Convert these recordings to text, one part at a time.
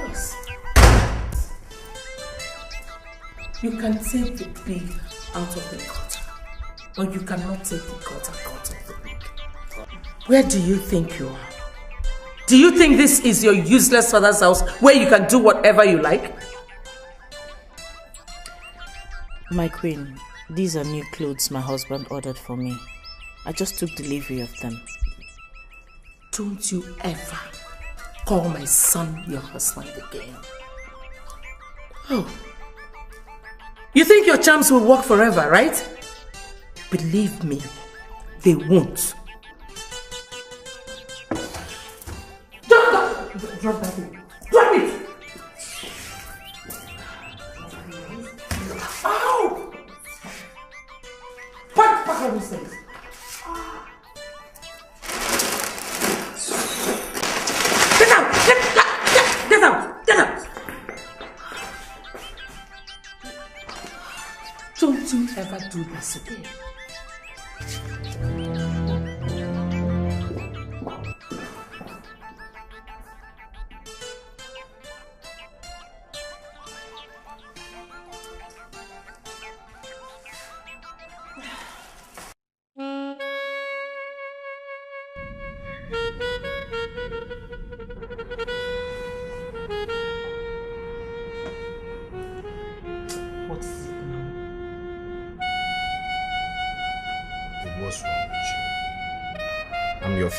Yes. You can take the pig out of the gutter, but you cannot take the gutter out of the pig. Where do you think you are? Do you think this is your useless father's house where you can do whatever you like? My queen, these are new clothes my husband ordered for me. I just took delivery of them. Don't you ever call my son your husband again. Oh. You think your charms will work forever, right? Believe me, they won't. Drop that thing. Drop it! Ow! Pack all these things. Get out! Get out! Get out! Don't you ever do this again.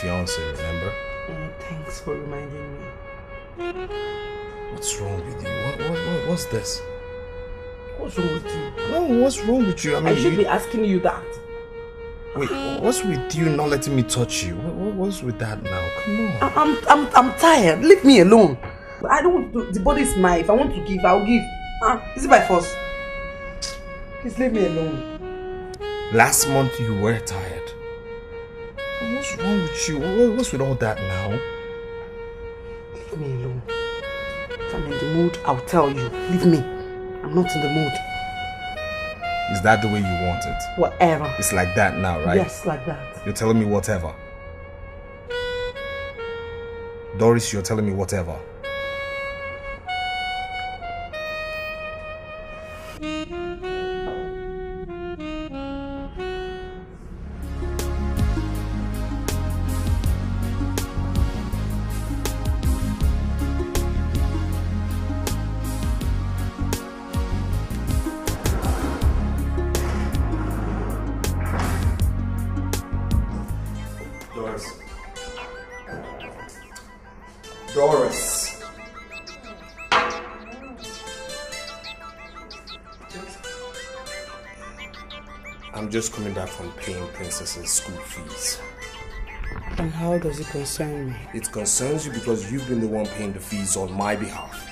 Fiance, remember? Thanks for reminding me. What's wrong with you? What's this? What's wrong with you? No, what's wrong with you? I should be asking you that. Wait, what's with you not letting me touch you? What's with that now? Come on. I'm tired. Leave me alone. I don't want to. The body is mine. If I want to give, I'll give. Is it by force? Please leave me alone. Last month you were tired. What's wrong with you? What's with all that now? Leave me alone. If I'm in the mood, I'll tell you. Leave me. I'm not in the mood. Is that the way you want it? Whatever. It's like that now, right? Yes, like that. You're telling me whatever. Doris, you're telling me whatever. Just coming back from paying Princess's school fees. And how does it concern me? It concerns you because you've been the one paying the fees on my behalf.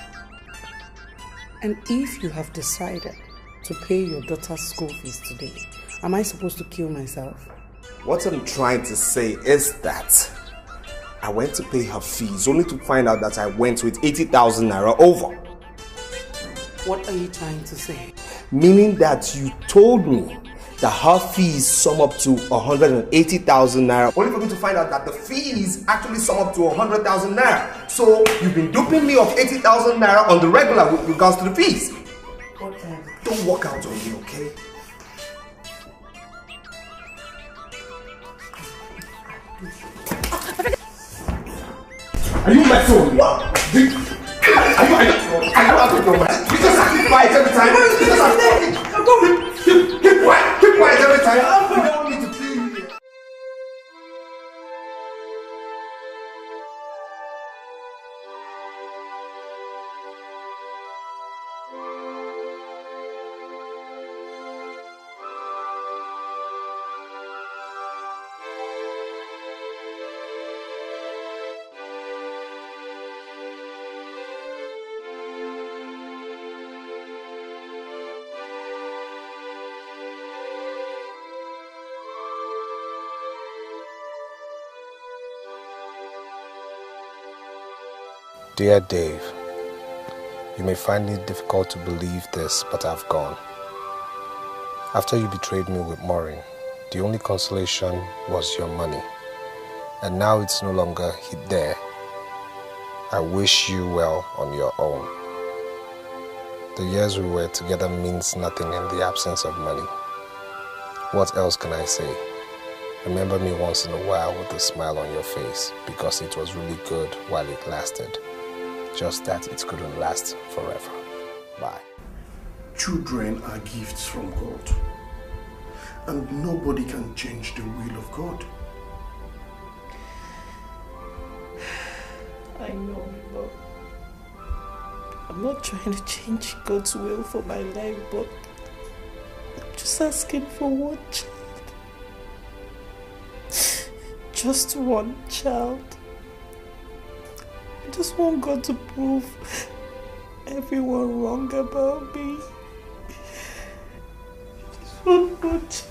And if you have decided to pay your daughter's school fees today, am I supposed to kill myself? What I'm trying to say is that I went to pay her fees only to find out that I went with 80,000 naira over. What are you trying to say? Meaning that you told me that her fees sum up to 180,000 naira. Only for me to find out that the fees actually sum up to 100,000 naira. So you've been duping me of 80,000 naira on the regular with regards to the fees. Don't walk out on me, okay? Are you my phone? What? Are you out of your mind? Because I keep quiet every time. Because I keep quiet every time. You don't need to play me. Dear Dave, you may find it difficult to believe this, but I've gone. After you betrayed me with Maureen, the only consolation was your money. And now it's no longer there. I wish you well on your own. The years we were together means nothing in the absence of money. What else can I say? Remember me once in a while with a smile on your face, because it was really good while it lasted. Just that it couldn't last forever. Bye. Children are gifts from God, and nobody can change the will of God. I know, but I'm not trying to change God's will for my life, but I'm just asking for one child. Just one child. I just want God to prove everyone wrong about me. Just one more child.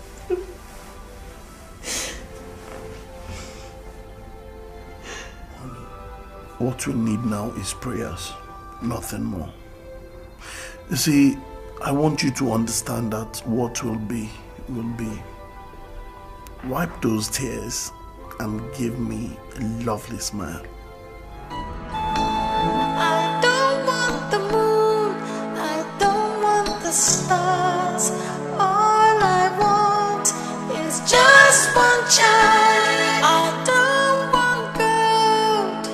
What we need now is prayers, nothing more. You see, I want you to understand that what will be, will be. Wipe those tears and give me a lovely smile. I don't want the moon, I don't want the stars. All I want is just one child. I don't want God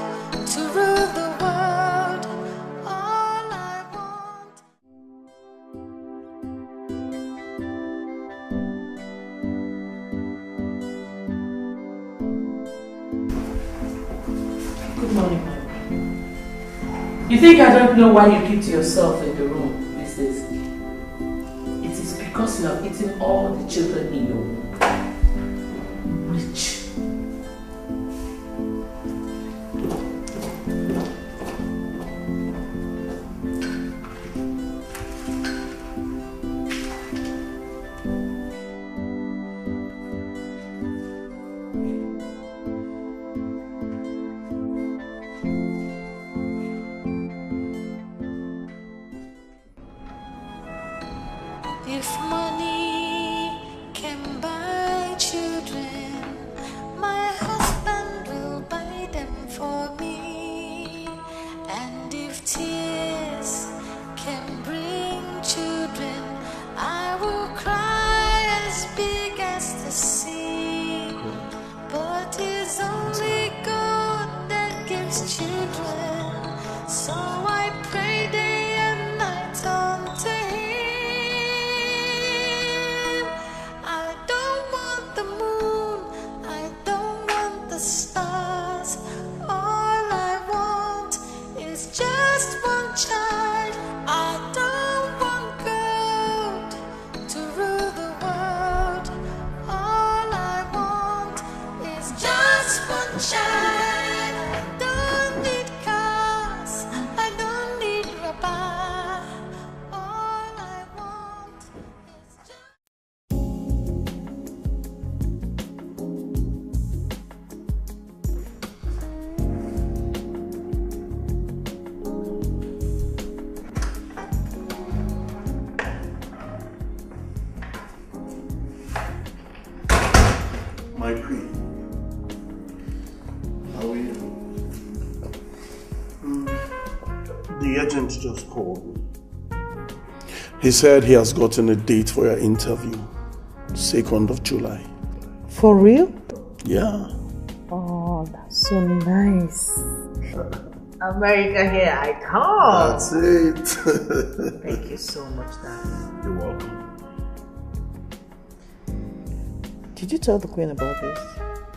to rule the world. All I want. Good morning, ma'am. You think I don't know why you keep to yourself in the room these days? It is because you have eaten all the children in your womb. Rich. If money can buy children, my husband will buy them for me. And if tears can bring children, I will cry as big as the sea. But it's only God that gives children, so I pray day and night unto Him. I don't want the moon, I don't want the stars. All I want is just one child. I don't want God to rule the world. All I want is just one child. I don't need cars, I don't need rubber. All I want is just. My queen, how are you? The agent just called me. He said he has gotten a date for your interview, 2nd of July. For real? Yeah. Oh, that's so nice. America, here I come. That's it. Thank you so much, Dad. You're welcome. Did you tell the Queen about this?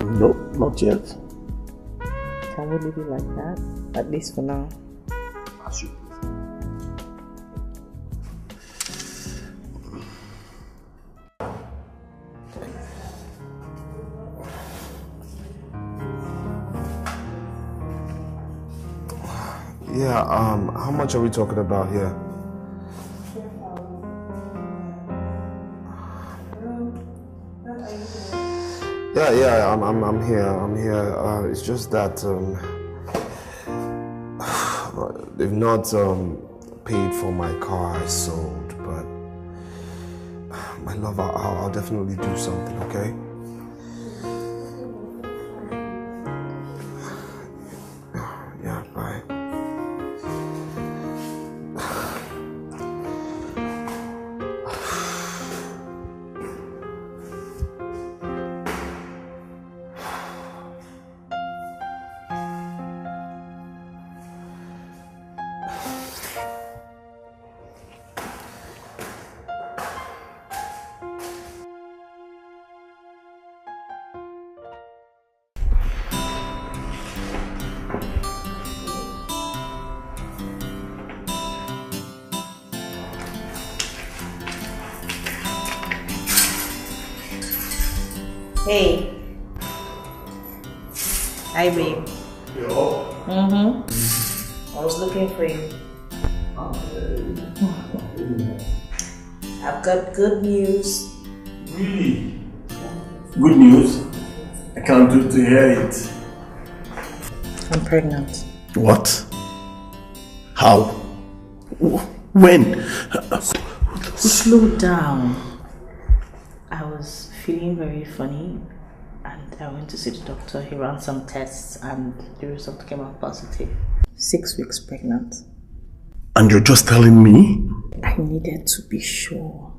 Nope, not yet. Can we leave it like that? At least for now. As you Yeah, how much are we talking about here? Yeah, I'm here. It's just that they've not paid for my car I sold, but my love, I'll definitely do something, okay? Yeah, bye. Hey. Hi, babe. Yo. I was looking for you. I've got good news. Really? Good news? I can't wait to hear it. I'm pregnant. What? How? When? Slow down. I was feeling very funny and I went to see the doctor. He ran some tests and the result came out positive. 6 weeks pregnant. And you're just telling me? I needed to be sure.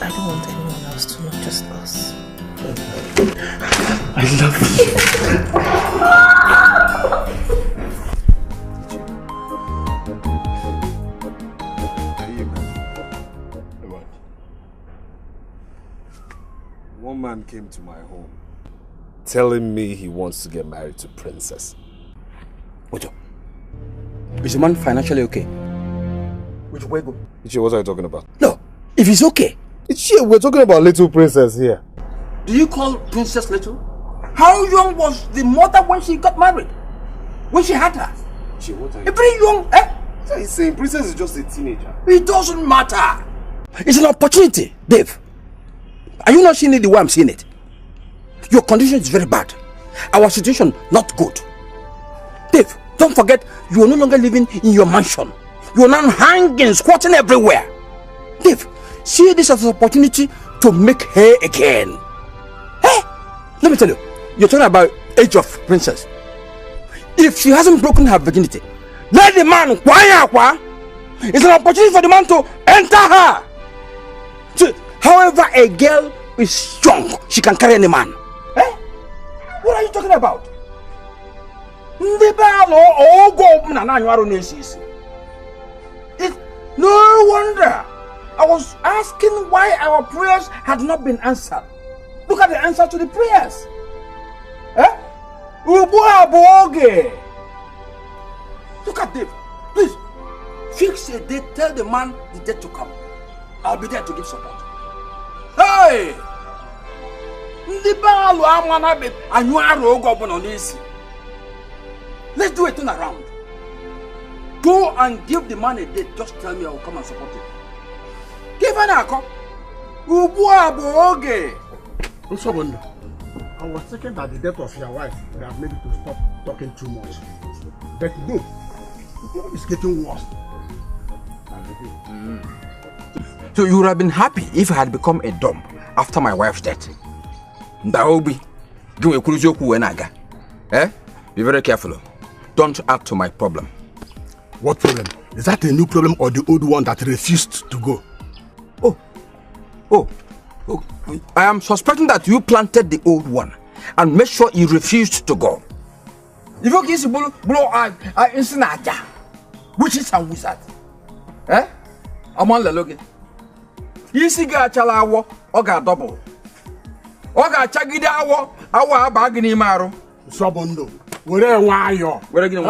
I don't want anyone else to know, just us. I love you. One man came to my home telling me he wants to get married to Princess. Ojo, is the man financially okay? Which way go? Ichie, what are you talking about? No, if he's okay. Ichie, we're talking about little Princess here. Do you call Princess little? How young was the mother when she got married? When she had her? Ichie, what are you Very young, eh? So he's saying Princess is just a teenager. It doesn't matter. It's an opportunity, Dave. Are you not seeing it the way I'm seeing it? Your condition is very bad. Our situation not good. Dave, don't forget you are no longer living in your mansion. You are now hanging, squatting everywhere. Dave, see this as an opportunity to make hay again. Hey, let me tell you, you're talking about age of Princess. If she hasn't broken her virginity, let the man it's an opportunity for the man to enter her. So, however, a girl is strong, she can carry any man. Eh? What are you talking about? It's no wonder. I was asking why our prayers had not been answered. Look at the answer to the prayers. Eh? Look at Dave. Please, fix a date, tell the man the date to come. I'll be there to give support. Hey! Let's do a turn around. Go and give the man a date. Just tell me I will come and support him. Give an alcohol. I was thinking that the death of your wife would have made you to stop talking too much. But no, it's getting worse. So you would have been happy if I had become a dumb after my wife's death. Ndaobi, give a kurujoku enaga. Eh? Be very careful. Don't add to my problem. What problem? Is that a new problem or the old one that refused to go? Oh, I am suspecting that you planted the old one and made sure he refused to go. If you kiss blow insinaja, which is a wizard. Eh? I'm on the looking. You see, Gachalawo, or got double. Or got Chagida, our bargaining maro. Sobondo. Where are you? Where are you?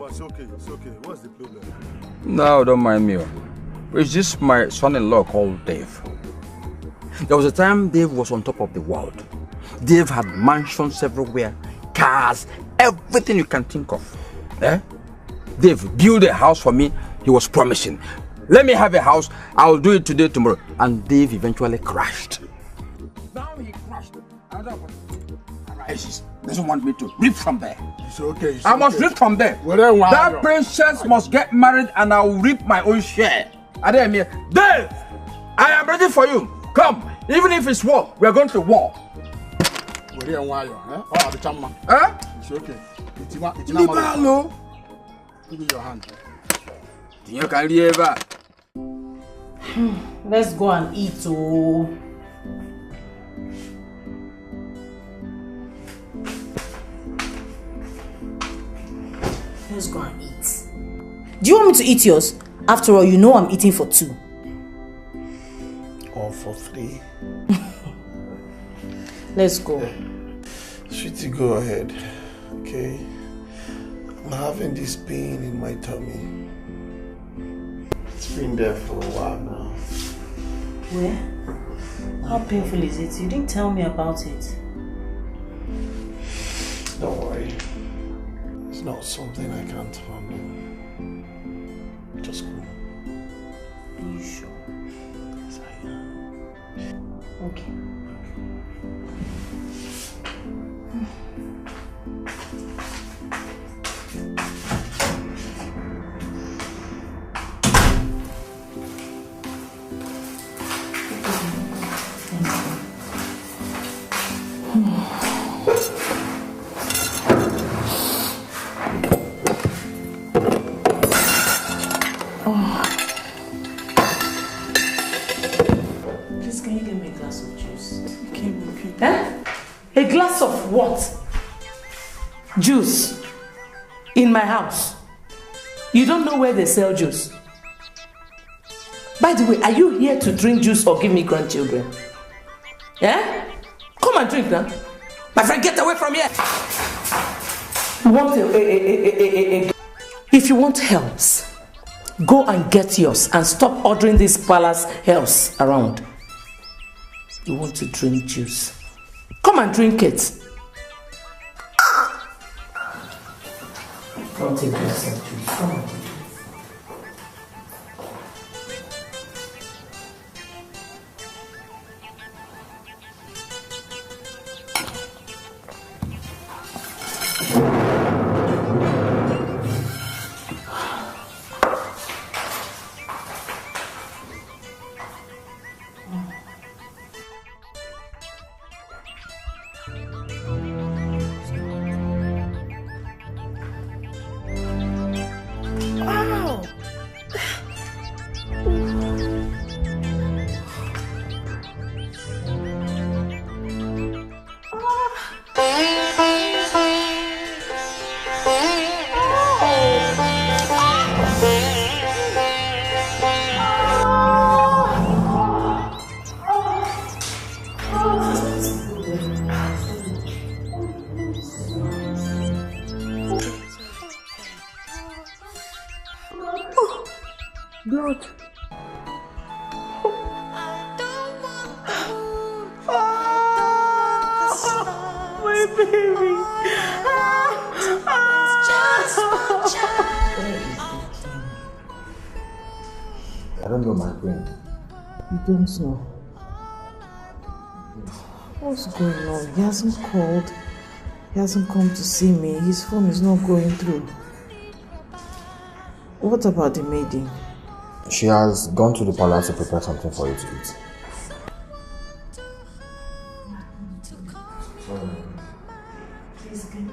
It's okay, it's okay. What's the problem? No, don't mind me. It's just my son-in-law called Dave. There was a time Dave was on top of the world. Dave had mansions everywhere, cars, everything you can think of. Eh? Dave built a house for me. He was promising, let me have a house, I'll do it today, tomorrow. And Dave eventually crashed. Now he crashed. Another one arises. Doesn't want me to rip from there. It's okay. I must rip from there. That princess must get married and I'll reap my own share. Dave, I am ready for you. Come, even if it's war, we are going to war. It's okay. Libalo. Give me your hand. Let's go and eat. Oh. Let's go and eat. Do you want me to eat yours? After all, you know I'm eating for 2. Or for 3. Let's go. Sweetie, go ahead. Okay? having this pain in my tummy. It's been there for a while now. Where? How painful is it? You didn't tell me about it. Don't worry. It's not something I can't handle. Just go. Are you sure? Yes, I am. Okay. A glass of what? Juice. In my house. You don't know where they sell juice. By the way, are you here to drink juice or give me grandchildren? Yeah? Come and drink now. My friend, get away from here. You want If you want helps, go and get yours and stop ordering these palace helps around. You want to drink juice? Come and drink it. Don't take yourself juice. Come on. Don't know. What's going on? He hasn't called. He hasn't come to see me. His phone is not going through. What about the maiden? She has gone to the palace to prepare something for you to eat. Please, can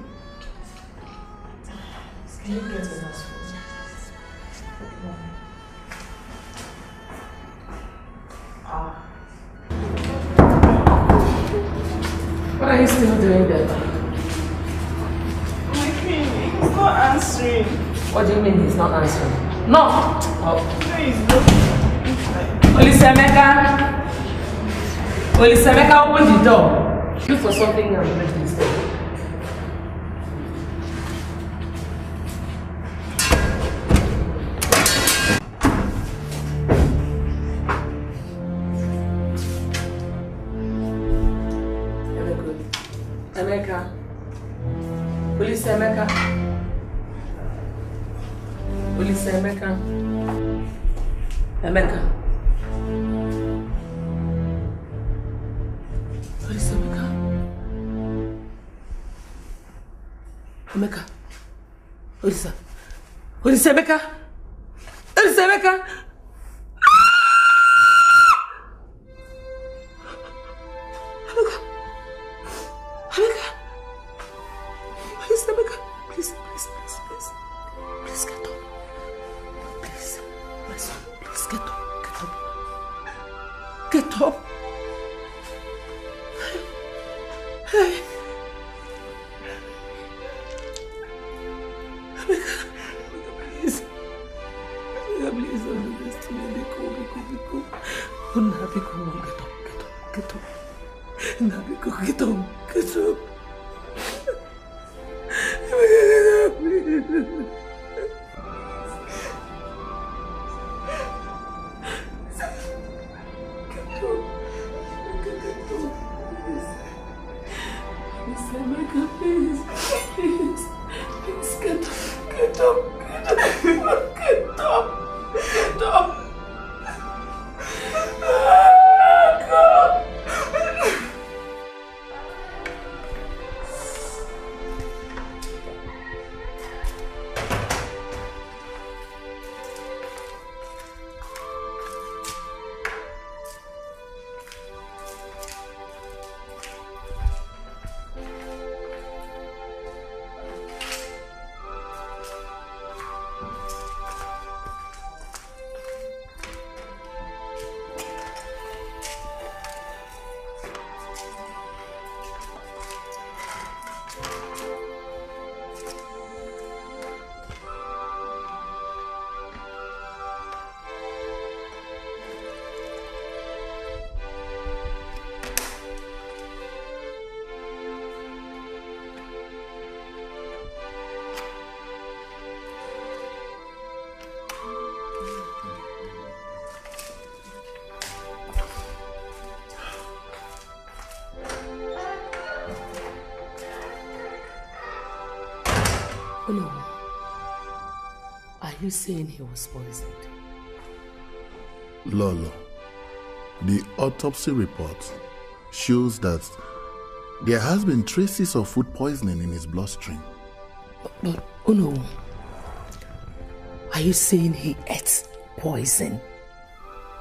you get us food? What are you still doing there? My queen, he's not answering. What do you mean he's not answering? No! Oh. Please, look. Olisemeka! Olisemeka, open the door. Look for something and break this door. Emeka. Olisemeka. Olisemeka. Emeka. Olisemeka. Emeka. Olisemeka. Olisemeka. Get up. Emeka, please. Please get up. God. No. Are you saying he was poisoned? Lolo, the autopsy report shows that there has been traces of food poisoning in his bloodstream. But oh no. Are you saying he ate poison?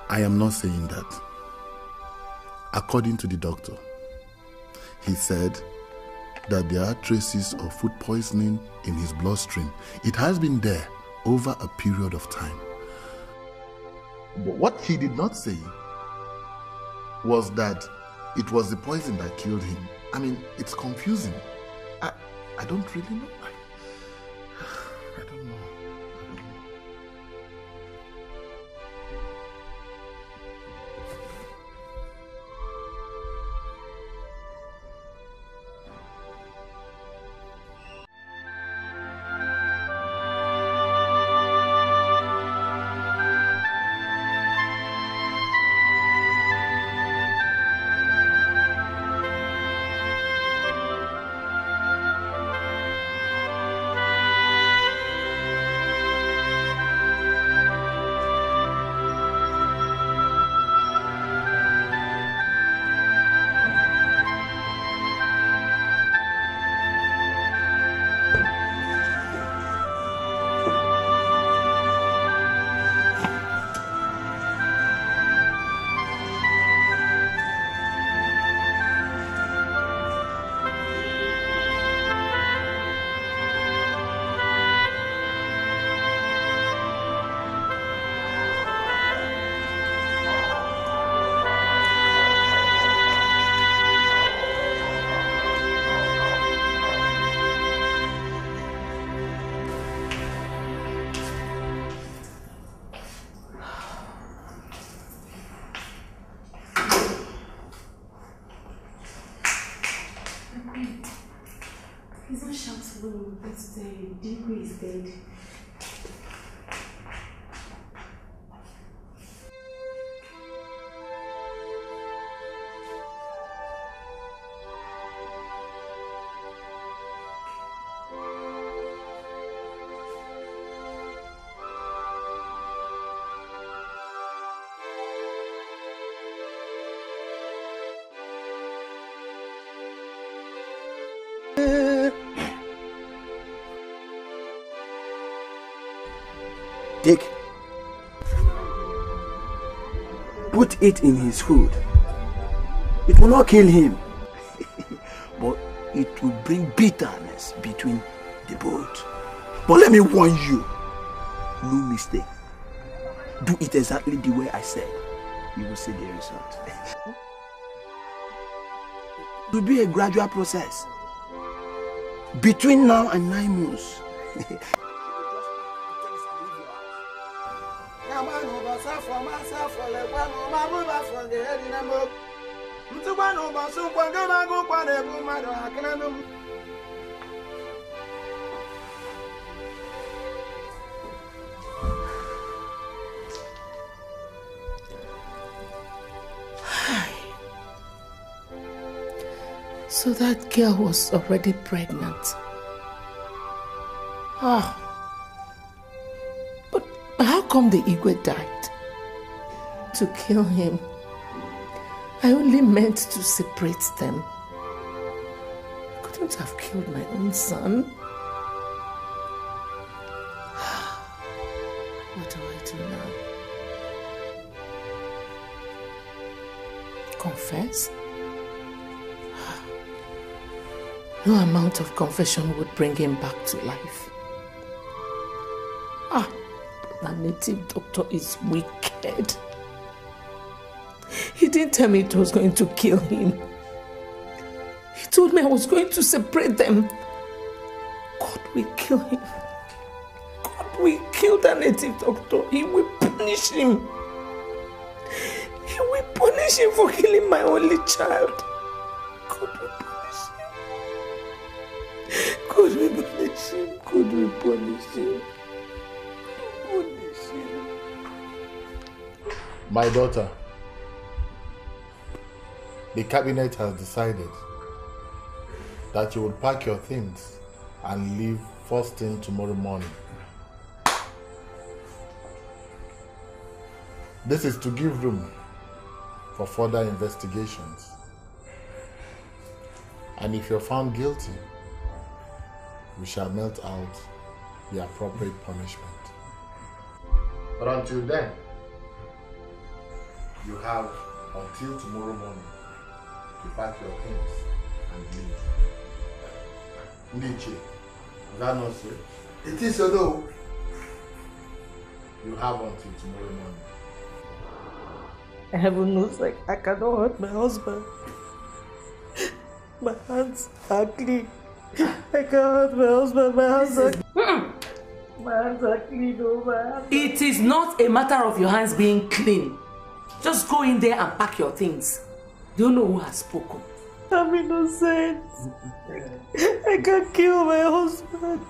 I am not saying that. According to the doctor, he said that there are traces of food poisoning in his bloodstream. It has been there over a period of time. But what he did not say was that it was the poison that killed him. I mean, it's confusing. I don't really know. I don't know. He's not shouting, but Dikeh is dead. Dick, put it in his food. It will not kill him, but it will bring bitterness between the both. But let me warn you, no mistake. Do it exactly the way I said. You will see the result. It will be a gradual process. Between now and 9 months. So that girl was already pregnant. But how come the Igwe died? To kill him. I only meant to separate them. I couldn't have killed my own son. What do I do now? Confess? No amount of confession would bring him back to life. The native doctor is wicked. He didn't tell me it was going to kill him. He told me I was going to separate them. God will kill him. God will kill the native doctor. He will punish him. He will punish him for killing my only child. God will punish him. God will punish him. God will punish him. Punish him. My daughter, the cabinet has decided that you will pack your things and leave first thing tomorrow morning. This is to give room for further investigations. And if you're found guilty, we shall melt out the appropriate punishment. But until then, you have until tomorrow morning to pack your things and leave. Niche, is that not so? It is so though. You have until tomorrow morning. Heaven knows, like, I cannot hurt my husband. My hands are clean. I can't hurt my husband. My hands are clean. Oh, my hands. It is not a matter of your hands being clean. Just go in there and pack your things. Do you know who has spoken? I'm innocent. I can't kill my husband.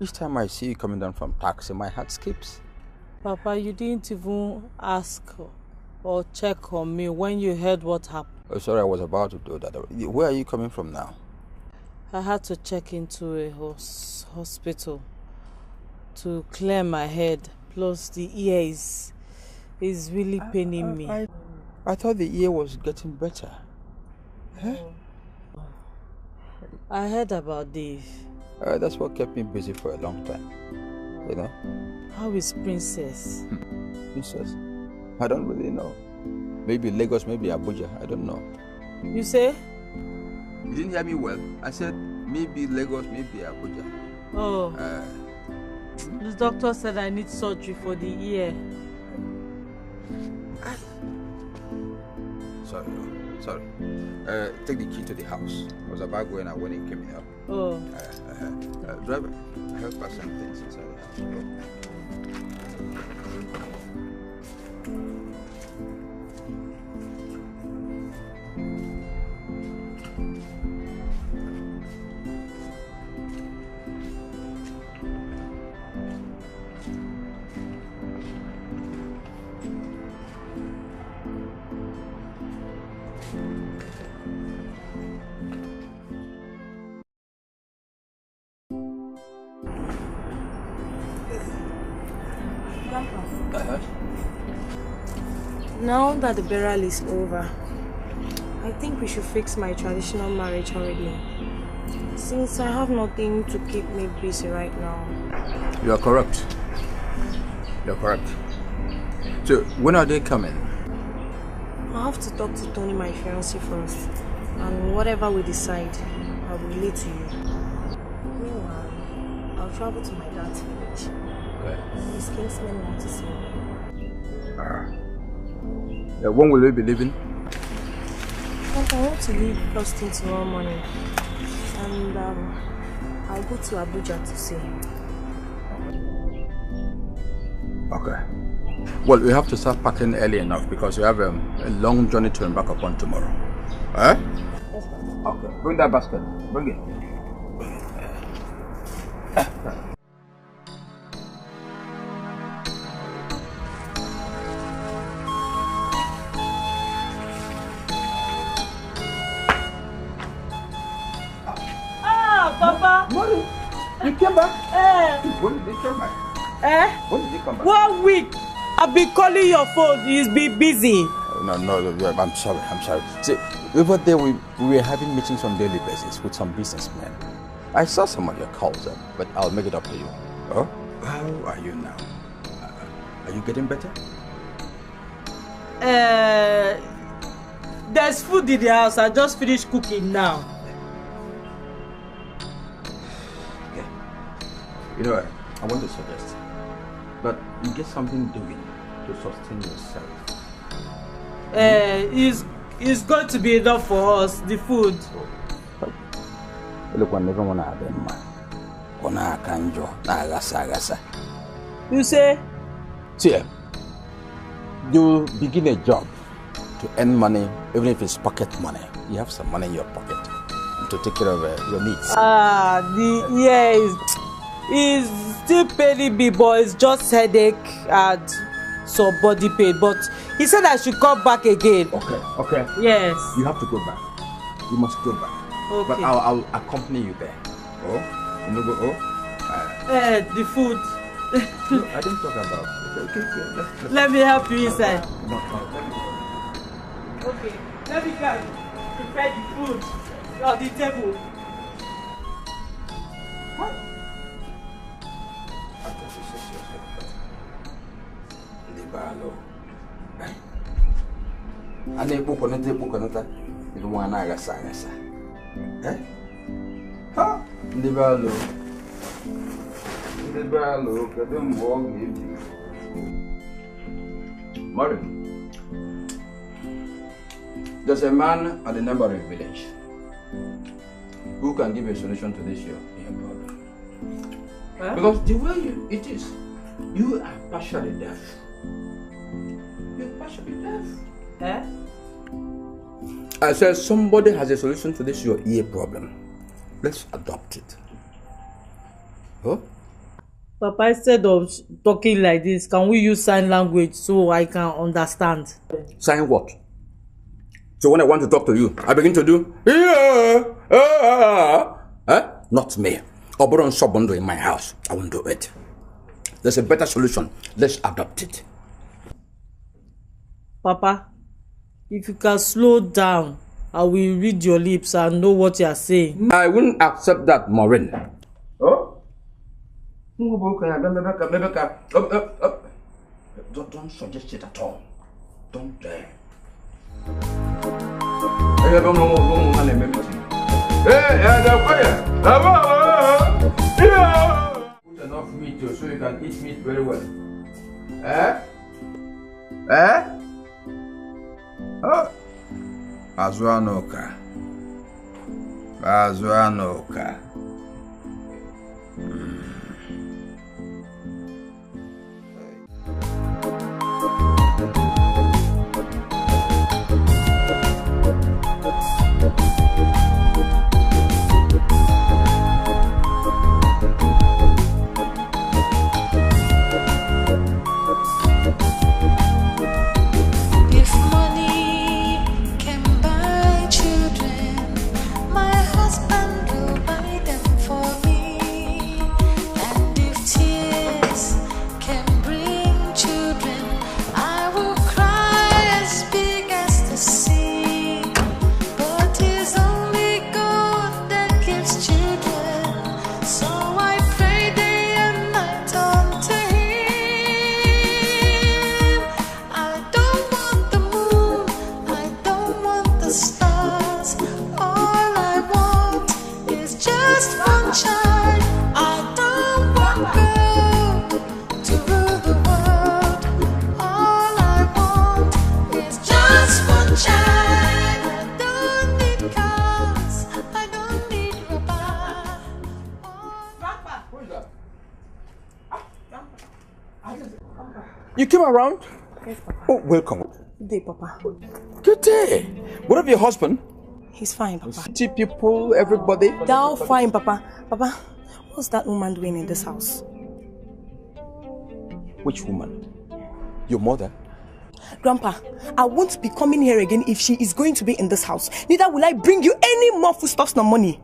Each time I see you coming down from taxi, my heart skips. Papa, you didn't even ask or check on me when you heard what happened. Oh, sorry, I was about to do that. Where are you coming from now? I had to check into a hospital to clear my head. Plus, the ear is really paining me. I thought the ear was getting better. Huh? I heard about this. That's what kept me busy for a long time. You know? How is Princess? Princess? I don't really know. Maybe Lagos, maybe Abuja. I don't know. You say? You didn't hear me well. I said maybe Lagos, maybe Abuja. Oh. The doctor said I need surgery for the ear. Sorry. Take the key to the house. I was about going out when it came up. Oh. Driver, help us some things inside the house. Now that the burial is over, I think we should fix my traditional marriage already. Since I have nothing to keep me busy right now. You are correct. So, when are they coming? I have to talk to Tony, my fiancé, first. And whatever we decide, I will relate to you. Meanwhile, I'll travel to my dad's village. Okay. His kinsmen want to see me. When will we be leaving? I want to leave first thing tomorrow morning. And I'll go to Abuja to see him. Okay. Well, we have to start packing early enough because we have a long journey to embark upon tomorrow. Eh? Yes, sir. Okay. Bring that basket. Bring it. Papa! Mommy, you came back? When did you come back? When did you come back? 1 week! I've been calling your phone, you've been busy. No, I'm sorry. See, over there we were having meetings on a daily basis with some businessmen. I saw some of your calls, but I'll make it up to you. Oh? How are you now? Are you getting better? There's food in the house, I just finished cooking now. You know what? I want to suggest that you get something doing to sustain yourself. It's going to be enough for us, the food. Look, I never want to have a You say? See, you begin a job to earn money, even if it's pocket money. You have some money in your pocket to take care of your needs. He's still paying me, but it's just headache and some body pain. But he said I should come back again. Okay. Yes. You have to go back. You must go back. Okay. But I'll accompany you there. Oh? You know, the food. No, I didn't talk about it. Okay. Let me help you inside. No. Okay. Let me go prepare the food on the table. What? Ane buko na idu mwana agasa. Eh? Ha? Ndibalo kadem wong ngi. Mari. There's a man at the neighboring village who can give a solution to this your problem. Huh? Because the way it is, you are partially deaf. You're partially deaf. Eh? I said somebody has a solution to this your ear problem. Let's adopt it. Oh? Papa, instead of talking like this, can we use sign language so I can understand? Sign what? So when I want to talk to you, I begin to do not me. Oberon Sobondo in my house. I won't do it. There's a better solution. Let's adopt it. Papa, if you can slow down, I will read your lips and know what you are saying. I wouldn't accept that, Maureen. Oh? Don't suggest it at all. Don't dare. Put enough meat so you can eat meat very well. Oh. Azuanoka. You came around? Yes, Papa. Oh, welcome. Good day, Papa. Good day. What of your husband? He's fine, Papa. City people, everybody? They're all fine, Papa. Papa, what's that woman doing in this house? Which woman? Your mother? Grandpa, I won't be coming here again if she is going to be in this house. Neither will I bring you any more foodstuffs nor money.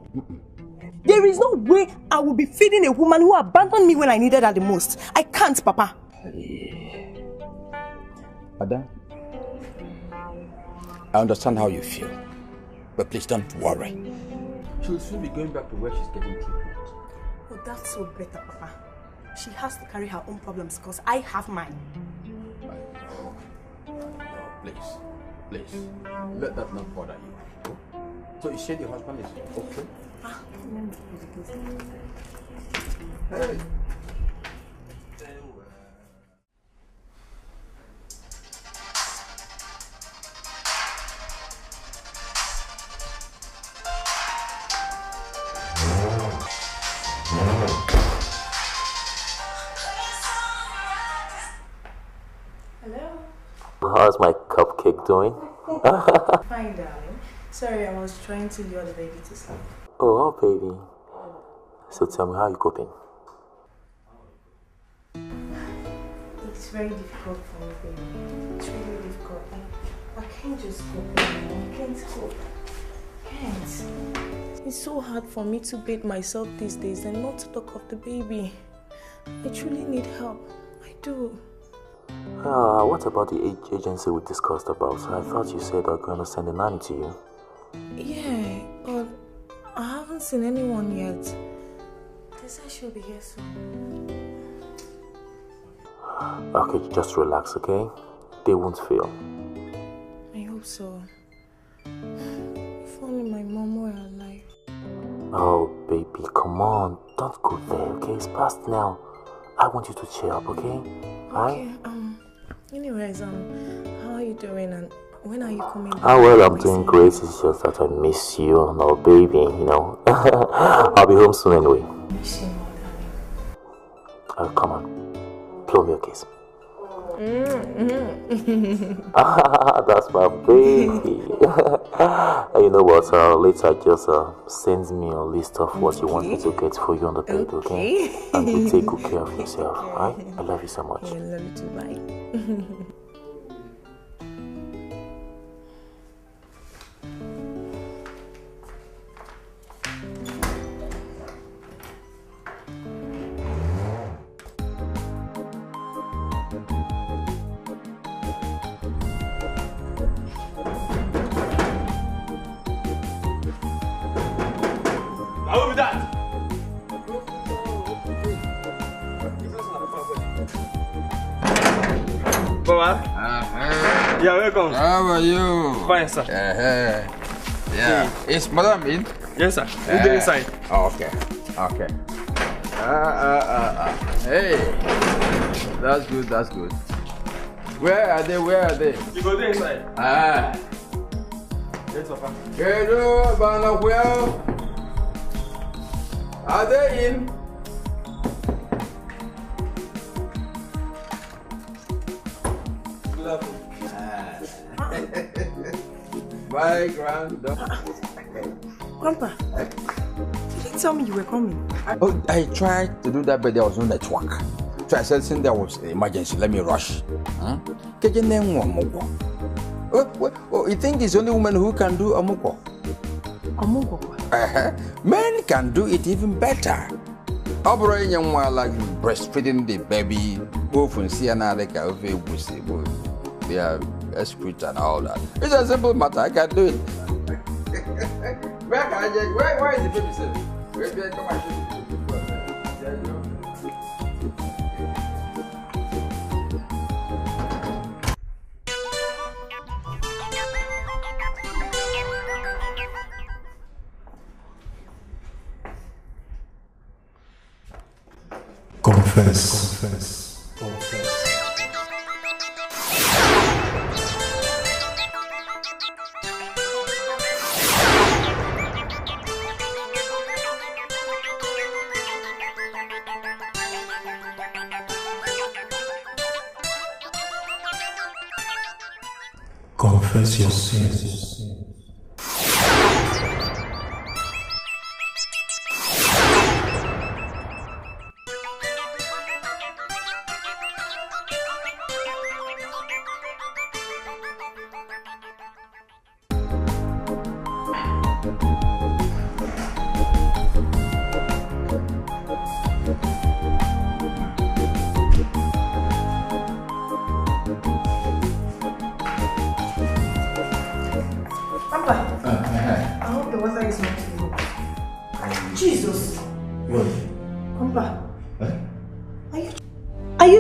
There is no way I will be feeding a woman who abandoned me when I needed her the most. I can't, Papa. Ada, I understand how you feel, but please don't worry. She'll soon be going back to where she's getting treatment. Oh, that's so better, Papa. She has to carry her own problems because I have mine. Please, let that not bother you. So you said your husband is okay? Hey. How's my cupcake doing? Fine, darling. Sorry, I was trying to lure the baby to sleep. Oh, baby. So tell me, how are you coping? It's very difficult for me, baby. It's really difficult. I can't just cope anymore. I can't cope. Can't. It's so hard for me to bathe myself these days and not to talk of the baby. I truly need help. I do. What about the agency we discussed about? I thought you said they're going to send a nanny to you. Yeah, but I haven't seen anyone yet. They said she'll be here soon. Okay, just relax, okay? They won't fail. I hope so. If only my mom were alive. Oh, baby, come on. Don't go there, okay? It's past now. I want you to cheer up, okay? Okay, anyways, how are you doing and when are you coming back? Well, I'm doing great. It's just that I miss you and our baby, you know. I'll be home soon anyway. I miss you more, darling. Come on. Blow me a kiss. That's my baby. You know what? Later just send me a list of what you want me to get for you on the bed, okay? And you take good care of yourself, alright? I love you so much. I love you too, bye. Yeah, welcome. How are you? Fine, sir. Yeah. Is Madam in? Yes, sir. We'll be inside. Okay. Hey. That's good. Where are they? You go there inside. Yes, Papa. Hello, Banakwell. Are they in? My granddaughter. Grandpa, did you tell me you were coming? I tried to do that, but there was no network. So I said, since there was an emergency, let me rush. Oh, you think it's the only woman who can do amuko? Amuko? Men can do it even better. Operating young one like breastfeeding the baby, both in Siena, like a they are excrete and all that. It's a simple matter. I can do it. Where is the baby sitting? Come on. Confess. Confess your sins.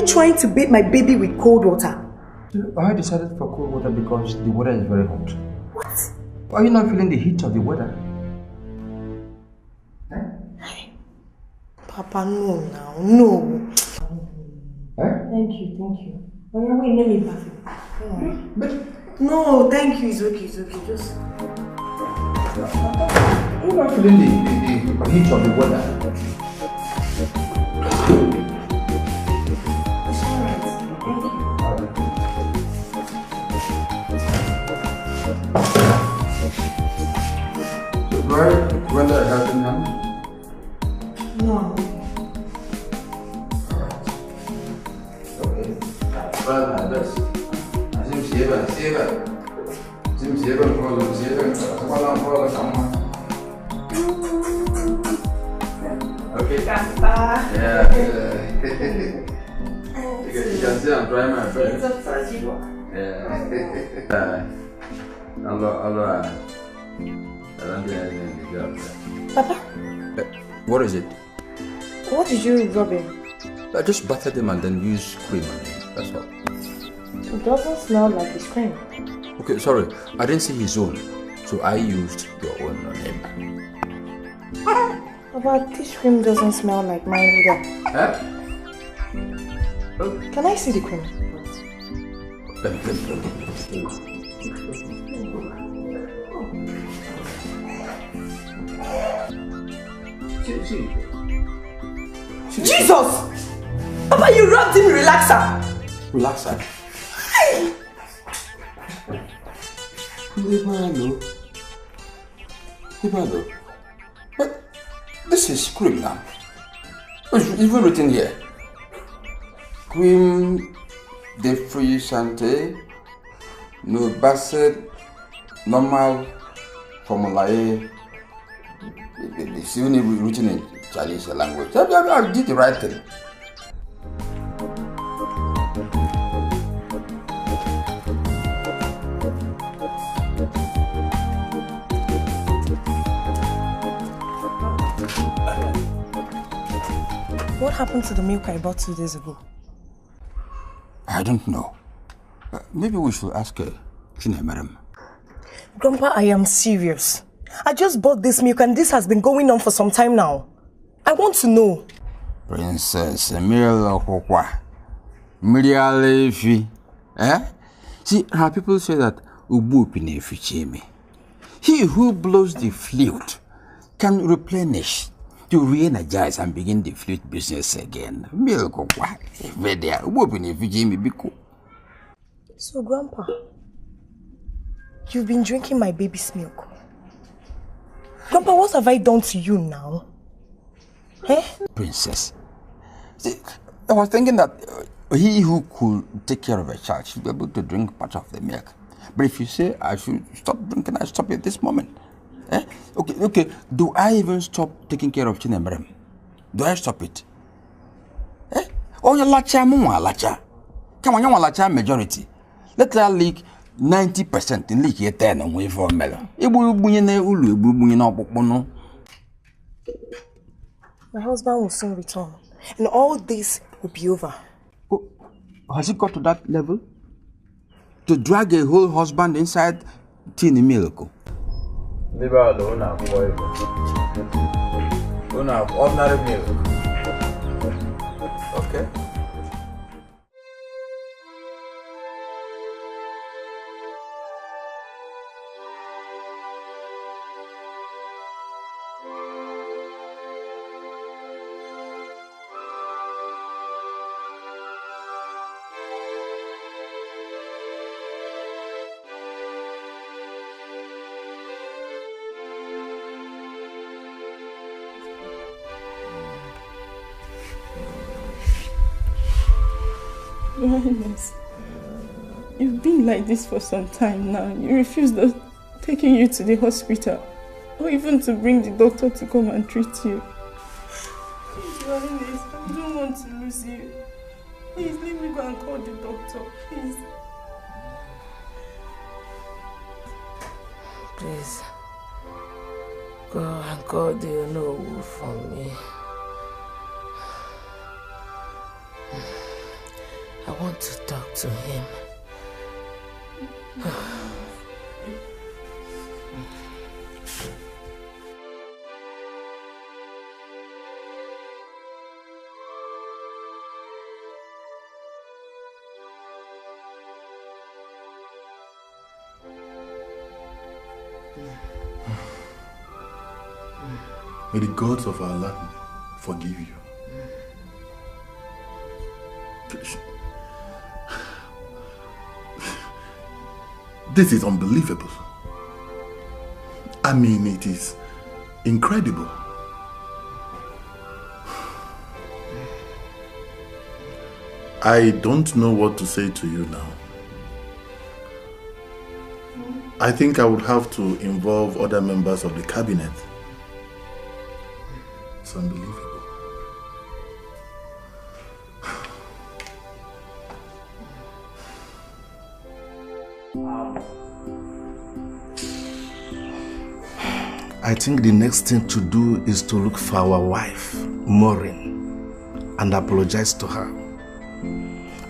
Trying to bathe my baby with cold water. I decided for cold water because the weather is very hot. What? Are you not feeling the heat of the weather? Papa, no now, no. Thank you. Oh yeah, wait, let me bath it. No, thank you, it's okay, just... You're not feeling the heat of the weather. Right? When that happened now? No. Alright. Okay. Well, that's... Sim sieben, okay. Yeah. You can see I'm trying my best. Yeah. Hello. Papa? What is it? What did you rub in? I just battered him and then used cream on him. That's all. It doesn't smell like his cream. Okay, sorry. I didn't see his own. So I used your own on him. But this cream doesn't smell like mine either. Huh? Can I see the cream? Let me. Jesus! Papa, you rubbed him relaxer! Relax, sir. Leave But this is cream now. It's even written here. Cream de fruits santé, no basset, normal, formulae. It's even written in Chinese language. I did the right thing. What happened to the milk I bought 2 days ago? I don't know. Maybe we should ask Chinemerem. Grandpa, I am serious. I just bought this milk and this has been going on for some time now. I want to know. Princess Emil Okwa. Mirialefi. Eh? See, how people say that Ubu Pinefichemi. He who blows the flute can replenish, to re-energize and begin the flute business again. Milk Okwa. Ubu Pinefichemi Biko. So, Grandpa, you've been drinking my baby's milk. Grandpa, what have I done to you now? Eh? Princess, see, I was thinking that he who could take care of a child should be able to drink part of the milk. But if you say I should stop drinking, I stop at this moment. Eh? Okay. Do I even stop taking care of Chinemerem? Do I stop it? Eh? Oh, you lacha mwa lacha. Come on, you want lacha majority. Let her leak 90% in leak here 10 and wait for a melon. My husband will soon return, and all this will be over. Oh, has it got to that level? To drag a whole husband inside teeny milk? Leave her alone now, boy. Don't have ordinary milk. Okay. Your Highness, you've been like this for some time now. You refused us taking you to the hospital, or even to bring the doctor to come and treat you. Please, Your Highness, I don't want to lose you. Please, let me go and call the doctor, please. Please, go and call the Nollywood for me. I want to talk to him. May the gods of our land forgive you. This is unbelievable. I mean, it is incredible. I don't know what to say to you now. I think I would have to involve other members of the cabinet. It's unbelievable. I think the next thing to do is to look for our wife, Maureen, and apologize to her.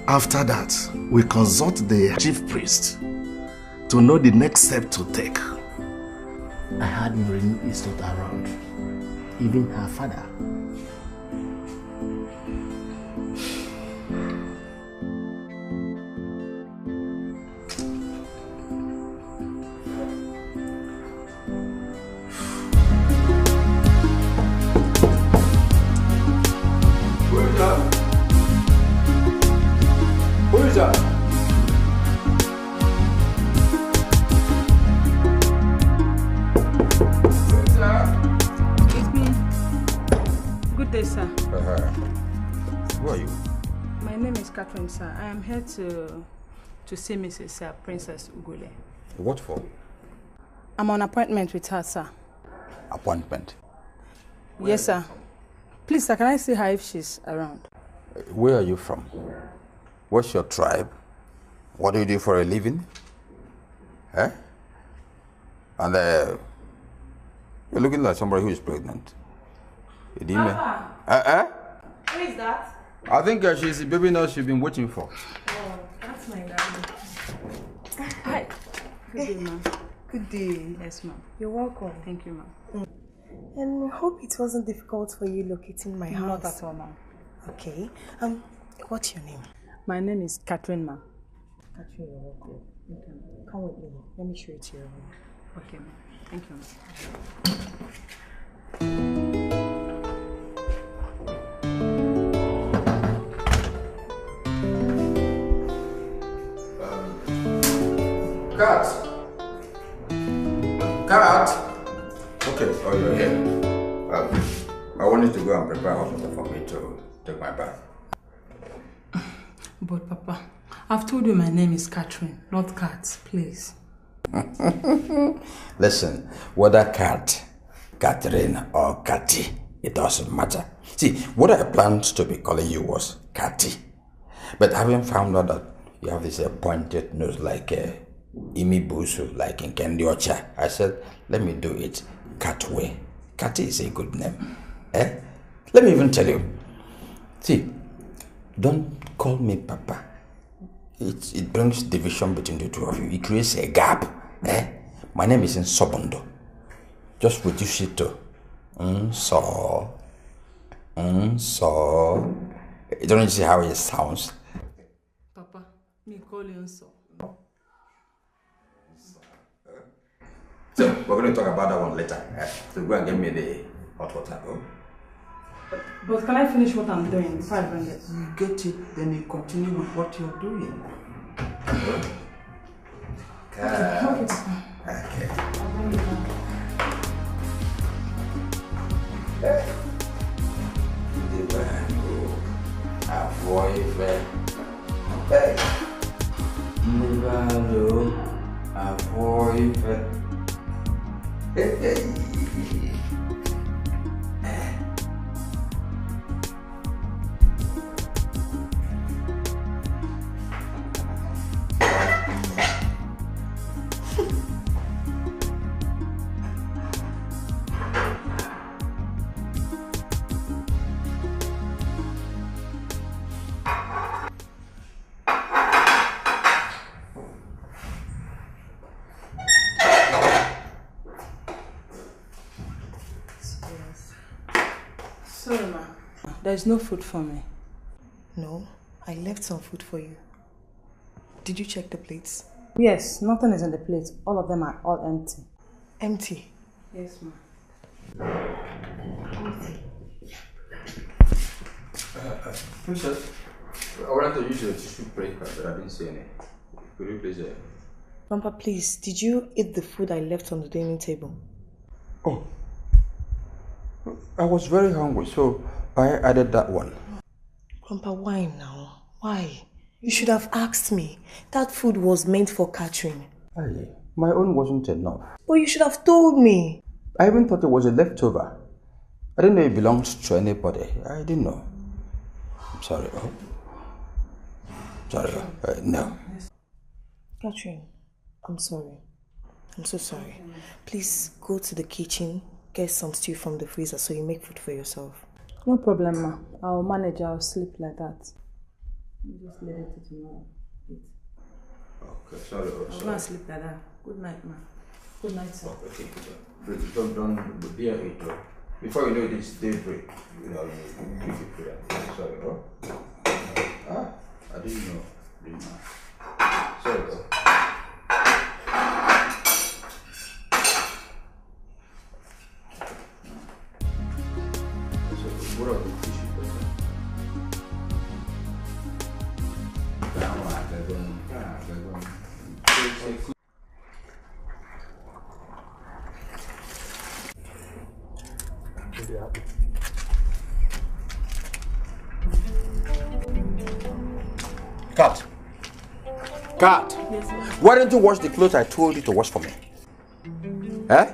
After that, we consult the chief priest to know the next step to take. I heard Maureen is not around, even her father. Who is name is Catherine, sir. I am here to see Mrs. Princess Ugule. What for? I'm on appointment with her, sir. Appointment? Yes, sir. Please, sir, can I see her if she's around? Where are you from? What's your tribe? What do you do for a living? Eh? And you're looking like somebody who is pregnant. Papa! Who is that? I think she's the baby nurse you've been waiting for. Oh, that's my daddy. Hi. Good day, ma'am. Good day. Yes, ma'am. You're welcome. Thank you, ma'am. And I hope it wasn't difficult for you locating my house. Not at all, ma'am. Okay. What's your name? My name is Catherine, ma'am. Catherine, you're welcome. Okay. Come with me. Let me show you to your room. Okay, ma'am. Thank you, ma'am. Cat! Cat! Okay, oh, you're here. I wanted to go and prepare hot water for me to take my bath. But Papa, I've told you my name is Catherine, not Cat, please. Listen, whether Cat, Catherine or Catty, it doesn't matter. See, what I planned to be calling you was Catty. But having found out that you have this pointed nose like Imi Busu, like in Kendi Ocha, I said, let me do it Catway. Catty is a good name. Eh? Let me even tell you. See, don't call me Papa. It brings division between the two of you. It creates a gap. Eh? My name is in Sobondo. Just reduce it to so. You don't see how it sounds. Papa, me call you so. So, we're going to talk about that one later. So go and get me the hot water. Oh? But can I finish what I'm doing before I bring it? You get it, then you continue with what you're doing. Okay. Sorry, ma. There's no food for me. No, I left some food for you. Did you check the plates? Yes, nothing is in the plate. All of them are all empty. Empty? Yes, ma. Princess, I wanted to use your tissue paper, but I didn't see any. Could you please? Grandpa, please, did you eat the food I left on the dining table? Oh, I was very hungry, so I added that one. Grandpa, why now? Why? You should have asked me. That food was meant for Catherine. Aye, my own wasn't enough. But you should have told me. I even thought it was a leftover. I didn't know it belonged to anybody. I didn't know. I'm sorry. Oh. Sorry. No. Catherine, I'm sorry. I'm so sorry. Please go to the kitchen, get some stew from the freezer so you make food for yourself. No problem, ma. I'll manage. I'll sleep like that. You just leave it to tomorrow. Okay, sorry. I'll go and sleep like that. Good night, ma. Good night, sir. Okay, please don't be a hater. Before you know this daybreak, you know, you give it prayer. Sorry, oh? I didn't know. Sorry, oh. So, what are the tissue paper? Kat, why don't you wash the clothes I told you to wash for me? Eh?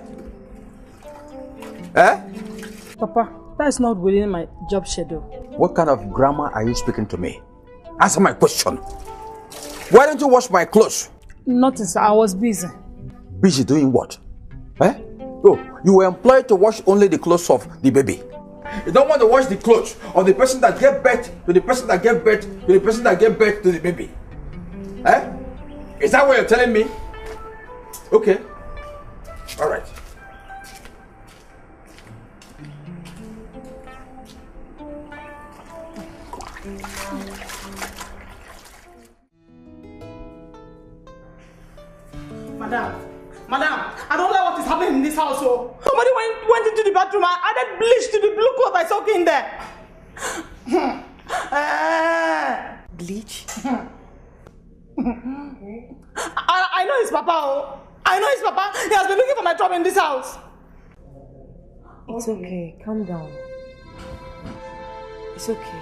Eh? Papa, that is not within my job schedule. What kind of grammar are you speaking to me? Answer my question. Why don't you wash my clothes? Nothing, sir. I was busy. Busy doing what? Eh? Oh, you were employed to wash only the clothes of the baby. You don't want to wash the clothes of the person that gave birth to the person that gave birth to the person that gave birth to the baby. Eh? Is that what you're telling me? Okay. All right. Madam, I don't like what is happening in this house. Oh. Somebody went into the bathroom and added bleach to the blue cloth I saw in there. Bleach? I know his papa. Oh. I know his papa. He has been looking for my trouble in this house. It's okay. Calm down. It's okay.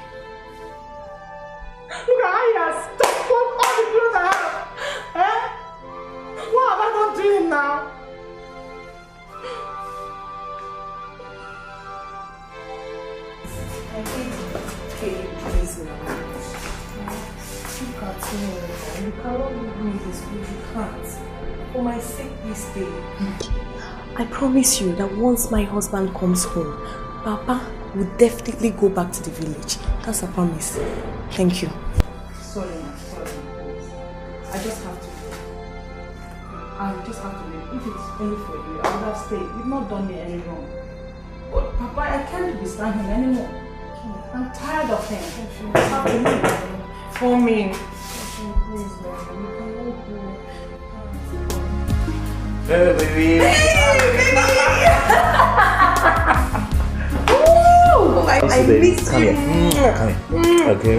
Look at how he has stuck all the clothes I have. Eh? What have I done to him now? Okay, please now. Look at me. You cannot leave me this way. You can't. For my sake, please stay. I promise you that once my husband comes home, Papa will definitely go back to the village. That's a promise. Thank you. Sorry. I just have to leave. If it's only for you, I would have stayed. You've not done me any wrong. But Papa, I can't be standing anymore. I'm tired of him. I have to leave. For me. Hey, baby. I miss you. Come here. Okay.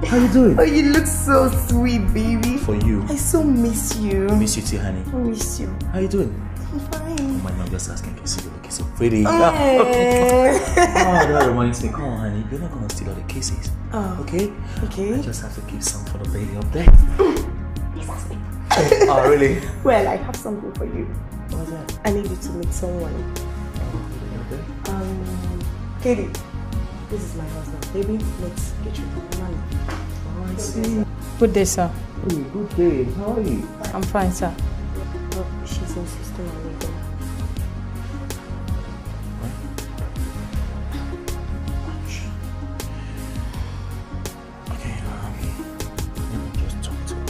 How you doing? Oh, you look so sweet, baby. For you. I so miss you. I miss you too, honey. I miss you. How you doing? I'm fine. Oh my God, just asking because you're looking so pretty. Oh. That reminds me. Come on, honey. You're not gonna steal all the kisses. Oh. Okay? Okay. I just have to keep some for the lady up there. Oh, really? Well, I have something for you. What's that? I need you to meet someone. Katie, this is my husband. Baby, let's get you the money. Oh, I see. Good day, sir. Hey, good day. How are you? I'm fine, sir. Look, she's insisting on leaving. Okay, let me just talk to her,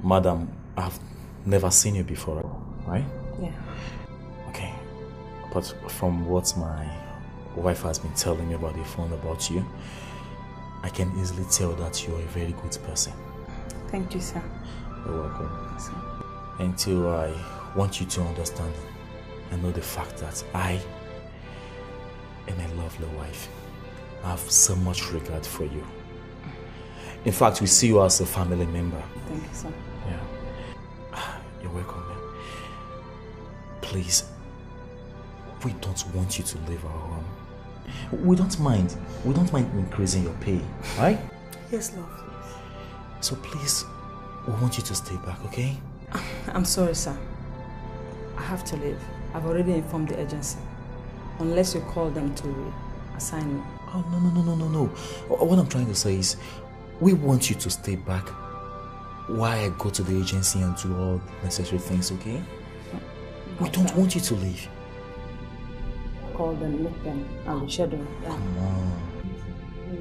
Madam, I've never seen you before, right? Yeah. Okay. But from what my wife has been telling me about the phone about you, I can easily tell that you're a very good person. Thank you, sir. You're welcome. Until I want you to understand, I know the fact that I am a lovely wife. I have so much regard for you. In fact, we see you as a family member. Thank you, sir. Yeah. You're welcome, man. Please, we don't want you to leave our home. We don't mind. We don't mind increasing your pay, right? Yes, love. So please, we want you to stay back, okay? I'm sorry, sir. I have to leave. I've already informed the agency. Unless you call them to assign me. Oh, no. What I'm trying to say is, we want you to stay back while I go to the agency and do all necessary things, okay? We don't want you to leave. Call them, meet them, and the schedule. Come on.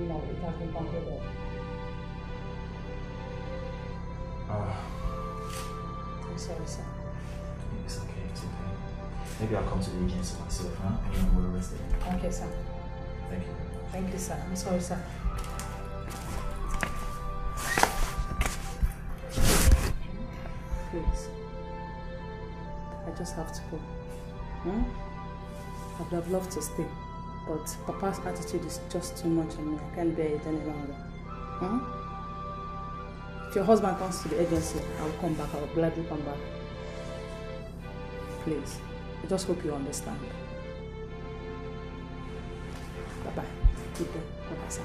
No, it has been completed. I'm sorry, sir. It's okay. Maybe I'll come to the agency myself, huh? And we'll arrest it. Okay, sir. Thank you. Thank you, sir. I'm sorry, sir. Please. I just have to go. I would have loved to stay, but Papa's attitude is just too much on me. I can't bear it any longer. If your husband comes to the agency, I'll come back. I'll gladly come back. Please. I just hope you understand. Bye-bye. Good day. Bye-bye, sir.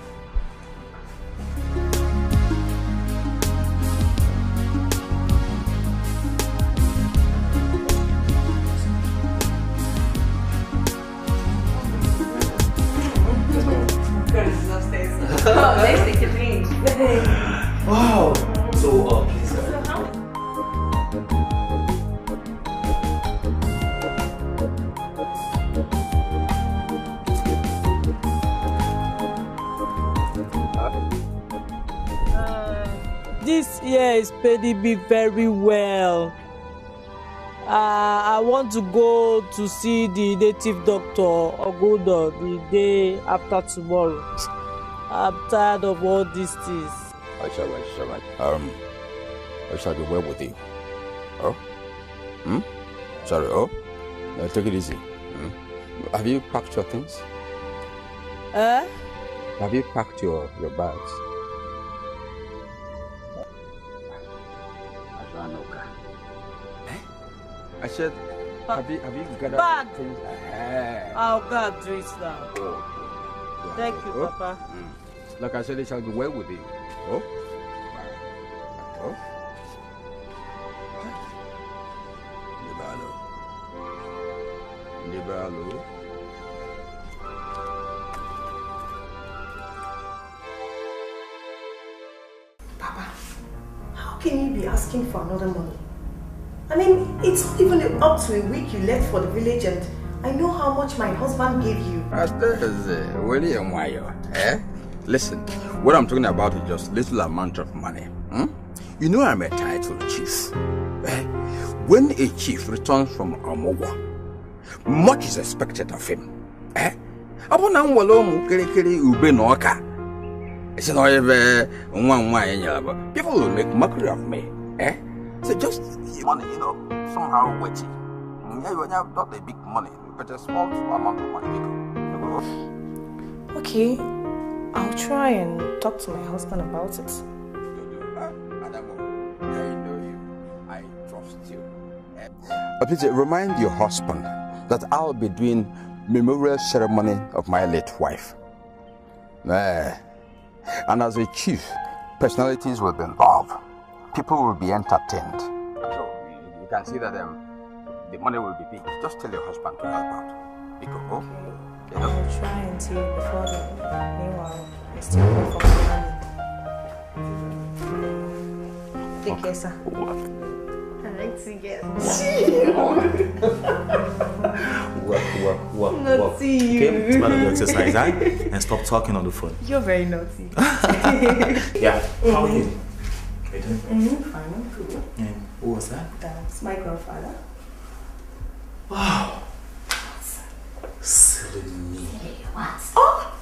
Oh, let's take a drink. Wow. So, please, This year is paying me very well. I want to go to see the native doctor, Ogodo, the day after tomorrow. I'm tired of all these things. I shall. I shall be well with you. Oh? Sorry, oh? Take it easy. Have you packed your things? Have you packed your bags? I said, have you gathered things? I'll go and do it now. Oh. Thank you, Papa. Like I said, it shall be well with you. Oh? Oh? Libalo. Papa, how can you be asking for another money? I mean, it's not even up to a week you left for the village and I know how much my husband gave you. Listen, what I'm talking about is just little amount of money. You know I'm a titled chief. When a chief returns from Amowa, much is expected of him. People will make mockery of me. So just money, somehow wetty. Yeah, you have not a big money, but a small amount of money. Okay, I'll try and talk to my husband about it. I know you. I trust you. But please remind your husband that I'll be doing memorial ceremony of my late wife. And as a chief, personalities will be involved. People will be entertained. So you can see that the money will be big. Just tell your husband to help out. Because, I'll try and see it before then. Meanwhile, I still wait for my money. Take care, sir. I like to get What? Naughty you. Okay, it's part of the exercise, right? And stop talking on the phone. You're very naughty. Yeah, how are you? Fine, I'm cool. And who was that? That's my grandfather. Wow. Silly me. What? Oh!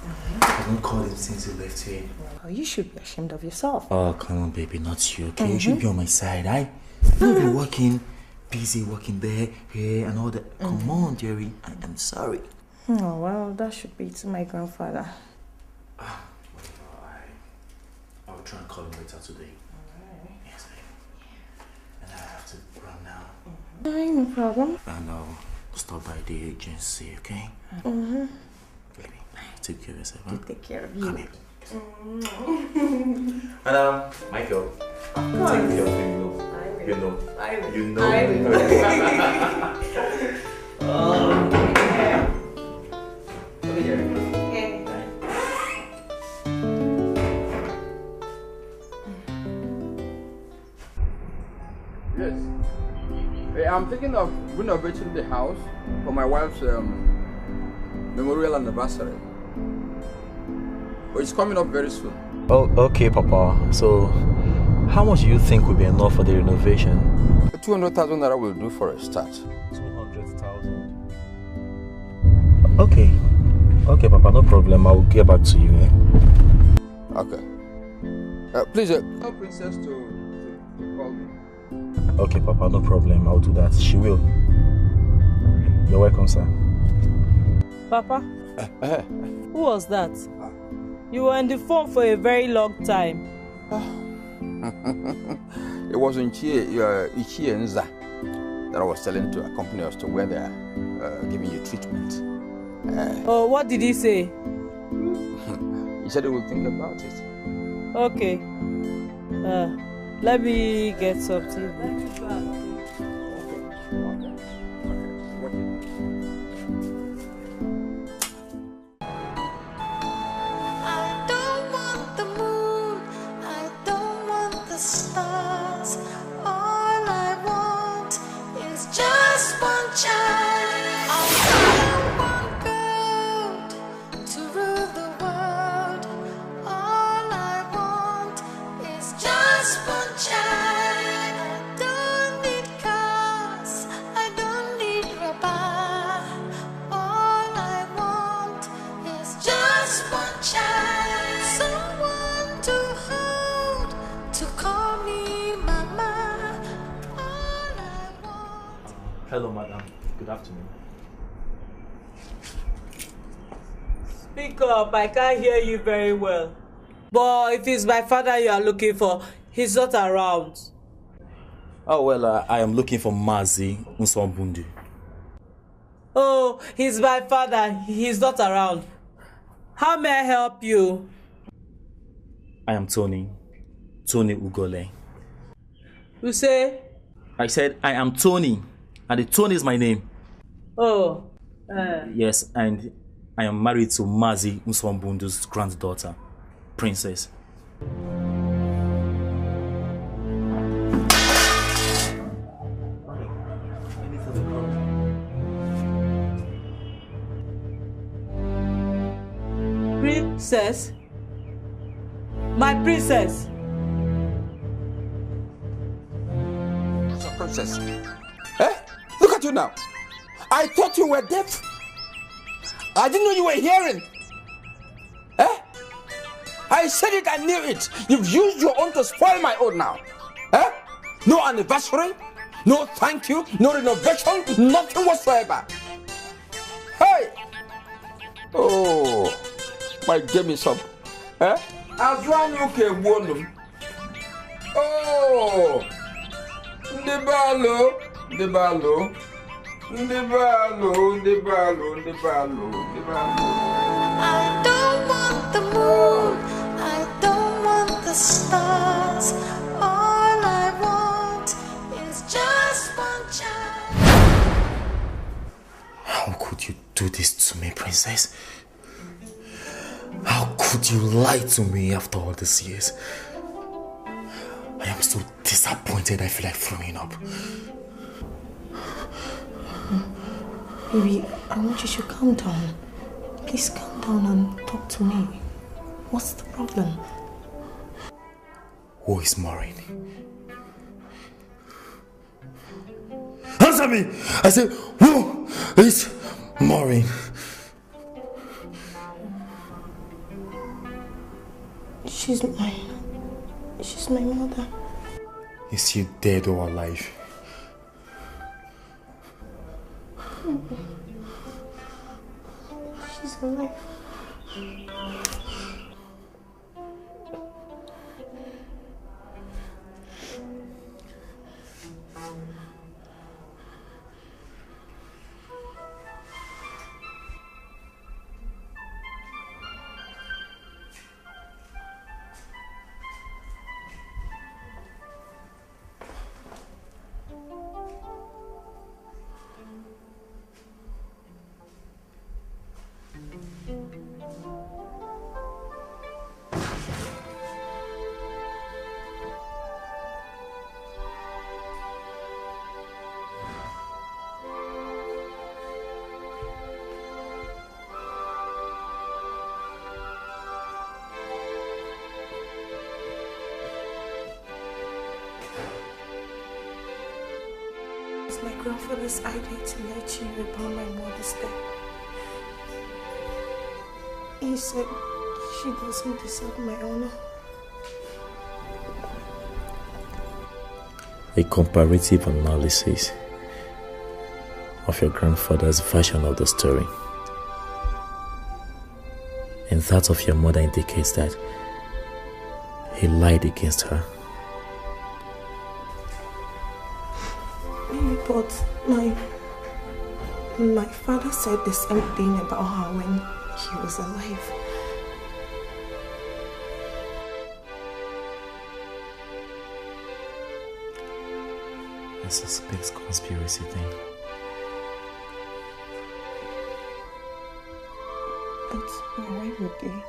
I haven't called him since you left here. Well, you should be ashamed of yourself. Oh, come on, baby, not you, okay? You should be on my side, right? You'll be working, busy working there, here, and all that. Come on, Jerry, I am sorry. Oh, well, that should be to my grandfather. I'll try and call him later today. Alright. Yes, baby. And I have to run now. No problem. And I'll stop by the agency, okay? Mm-hmm. Baby, take care of yourself, huh? Take care of you. Come here. And Michael, take care of him, you know. I will. You know. I will. Over here. Yes. I'm thinking of renovating the house for my wife's memorial anniversary. It's coming up very soon. Oh, okay, Papa. So, how much do you think will be enough for the renovation? 200,000 naira will do for a start. 200,000. Okay. Okay, Papa, no problem. I will get back to you, eh? Okay. Please, tell Princess to call me. Okay, Papa, no problem. I'll do that. She will. You're welcome, sir. Papa? Who was that? You were on the phone for a very long time. It was in Ichienza that I was telling to accompany us to where they are giving you treatment. Oh, what did he say? He said he will think about it. Okay. Let me get something. Stars. All I want is just one child. I want God to rule the world. All I want is just one child. I don't need cars, I don't need rubber. All I want is just one child. Someone to hold, to call me mama. All I want. Hello, madam. Good afternoon. Speak up, I can't hear you very well. But if it's my father you are looking for, he's not around. Oh, well, I am looking for Mazi Nsombundu. Oh, he's my father. He's not around. How may I help you? I am Tony Ugole. You say? I said I am Tony, and the Tony is my name. Oh. Yes, and I am married to Mazi Nsombundu's granddaughter, Princess. Princess? My princess? It's a princess. Eh? Look at you now. I thought you were deaf. I didn't know you were hearing. Eh? I said it, I knew it. You've used your own to spoil my own now. Eh? No anniversary, no thank you, no renovation, nothing whatsoever. Hey! Oh, my Jamie sub. Eh? As one you can warn them. Oh! Ndebalo. I don't want the moon, I don't want the stars. All I want is just one child. How could you do this to me, Princess? How could you lie to me after all these years? I am so disappointed, I feel like throwing up. Baby, I want you to calm down. Please calm down and talk to me. What's the problem? Who is Maureen? Answer me! I said, who is Maureen? She's my mother. Is she dead or alive? She's alive. It's my grandfather's idea to let you upon my mother's death. He said she doesn't deserve my honor. A comparative analysis of your grandfather's version of the story and that of your mother indicates that he lied against her But my father said the same thing about her when he was alive. I suspect conspiracy thing. But why would they?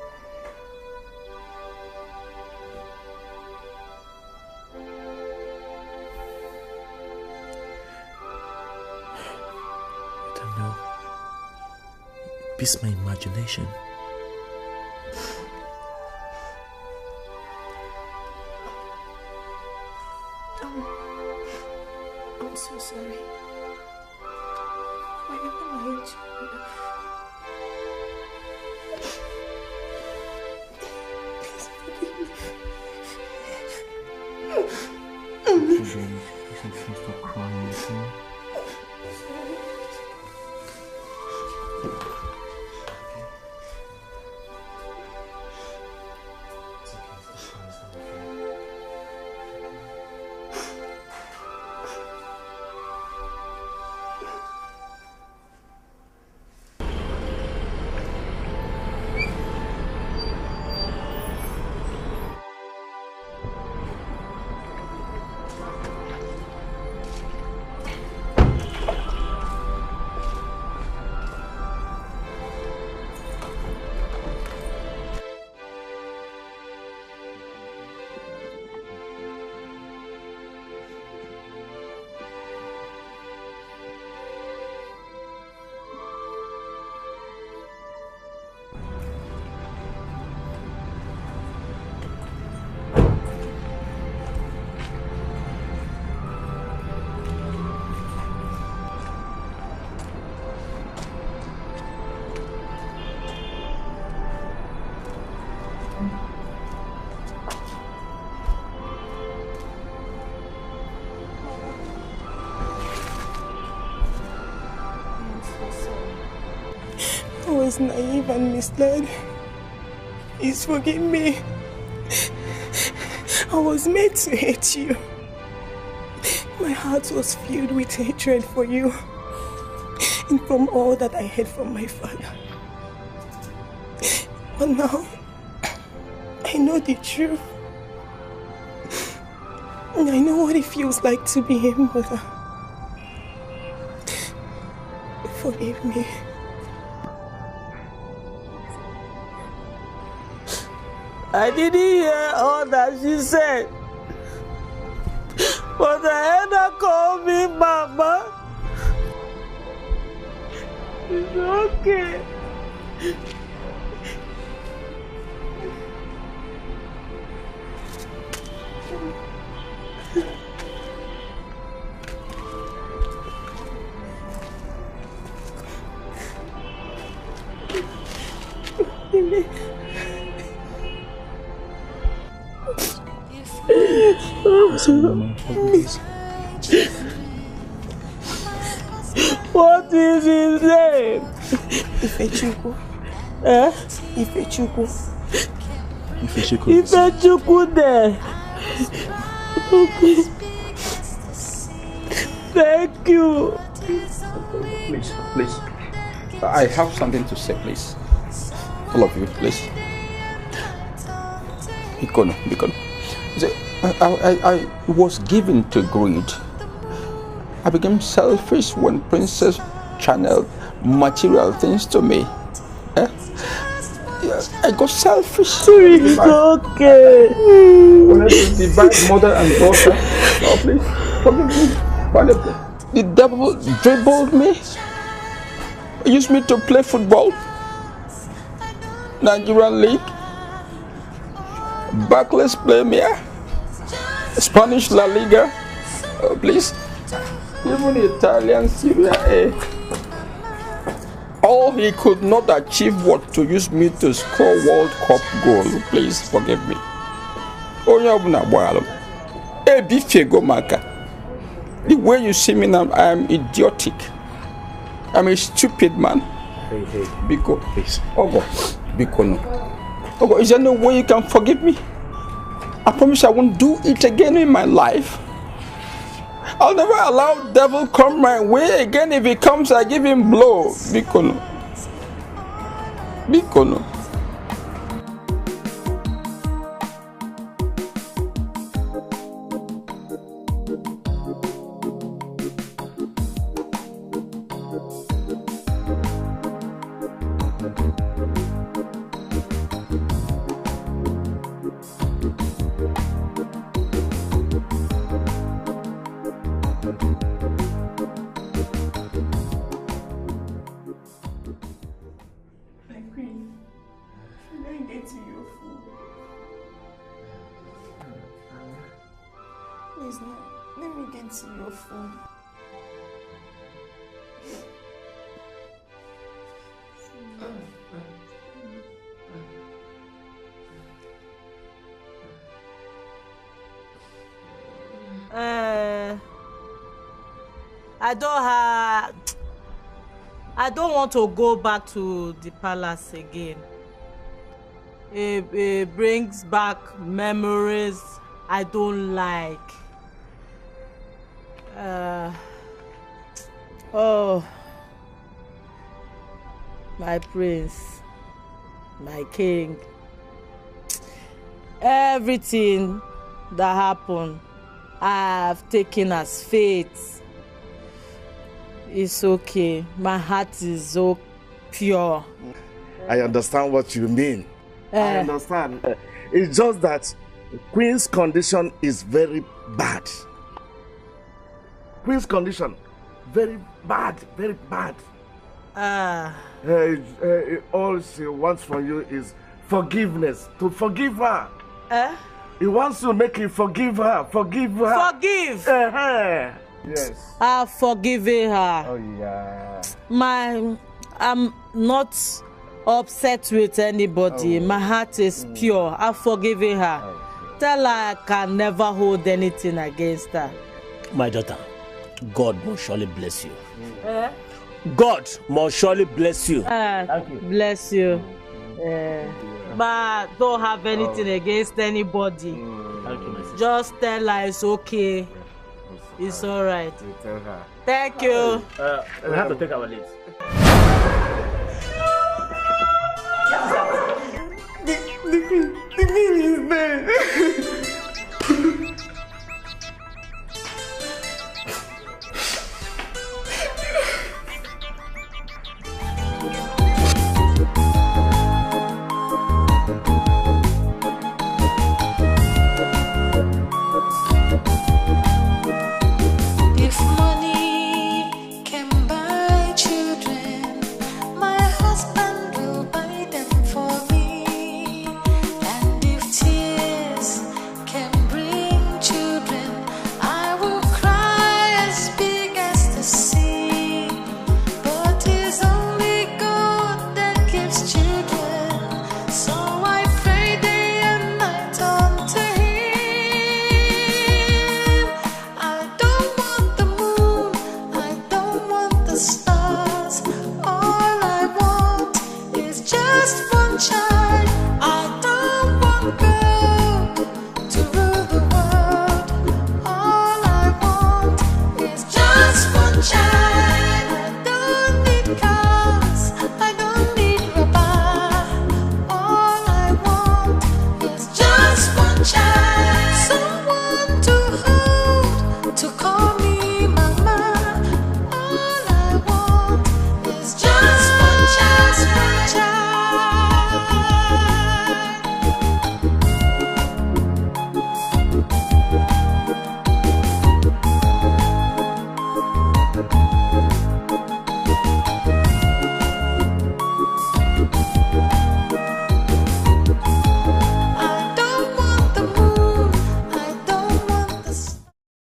I don't know. It beats my imagination. I'm so sorry. Whatever I hate you. Please forgive me. Stop crying, okay? I was naive and misled. Please forgive me. I was made to hate you. My heart was filled with hatred for you and from all that I heard from my father. But now, I know the truth. And I know what it feels like to be a mother. Forgive me. I didn't hear all that she said. But I heard her call me Mama. It's okay. Please. What is his name? Ifechukwu. Eh? Ifechukwu. Ifechukwu there. Okay. Thank you. Please. I have something to say, please. All of you, please. Bikono. I was given to greed. I became selfish when Princess channeled material things to me. I got selfish. It's okay. When I divide mother and daughter, oh, please forgive me. The devil dribbled me. Used me to play football. Nigerian League. Barclays Premier. Spanish La Liga. Oh, please. Even Italian Serie A. All he could not achieve was to use me to score World Cup goal. Please forgive me. The way you see me now, I am idiotic. I'm a stupid man. Hey. Biko. Please. Ogo. Biko no. Ogo, is there no way you can forgive me? I promise I won't do it again in my life. I'll never allow devil come my way again. If he comes, I give him blow. Bikono. Bikono. I don't want to go back to the palace again. It brings back memories I don't like. Oh, my prince, my king. Everything that happened, I have taken as fate. It's okay. My heart is so pure. I understand what you mean. I understand. It's just that Queen's condition is very bad. Queen's condition, very bad, very bad. All she wants from you is forgiveness. To forgive her. He wants to make you forgive her. Forgive her. Forgive? Yes. I've forgiven her. Oh, yeah. I'm not upset with anybody. My heart is pure. I've forgiven her. Tell her I can never hold anything against her. My daughter, God will surely bless you. God must surely bless you. Thank you. Bless you. But don't have anything against anybody. Thank you, my sister. Just tell her it's okay. It's all right. Tell her. Thank you. We have to take our leave. The queen is dead.